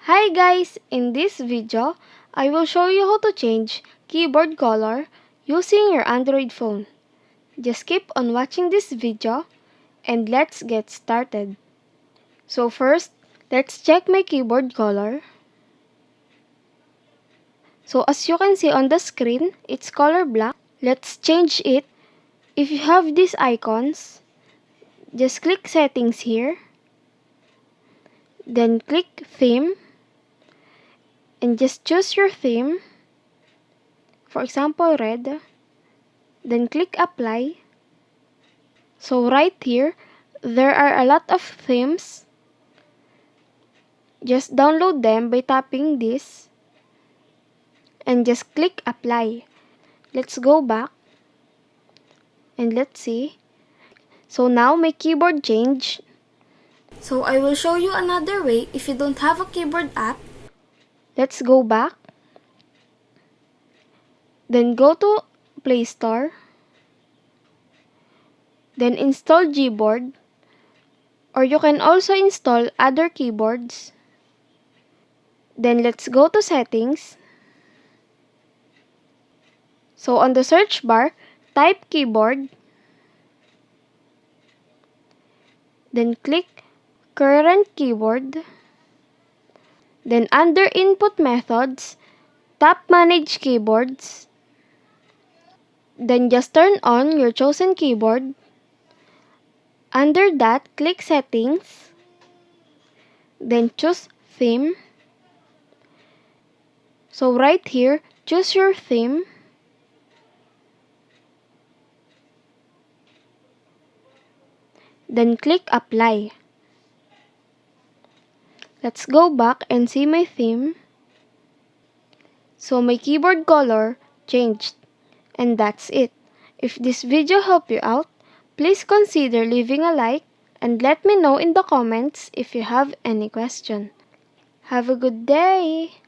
Hi guys! In this video, I will show you how to change keyboard color using your Android phone. Just keep on watching this video and let's get started. So first, let's check my keyboard color. So as you can see on the screen, it's color black. Let's change it. If you have these icons, just click settings here. Then click theme. And just choose your theme. For example, red. Then click apply. So right here, there are a lot of themes. Just download them by tapping this. And just click apply. Let's go back. And let's see. So now my keyboard changed. So I will show you another way if you don't have a keyboard app. Let's go back. Then go to Play Store. Then install Gboard. Or you can also install other keyboards. Then let's go to settings. So on the search bar, type keyboard. Then click current keyboard. Then under input methods, tap manage keyboards. Then just turn on your chosen keyboard. Under that, click settings. Then choose theme. So right here, choose your theme. Then click apply. Let's go back and see my theme. So my keyboard color changed. And that's it. If this video helped you out, please consider leaving a like and let me know in the comments if you have any question. Have a good day!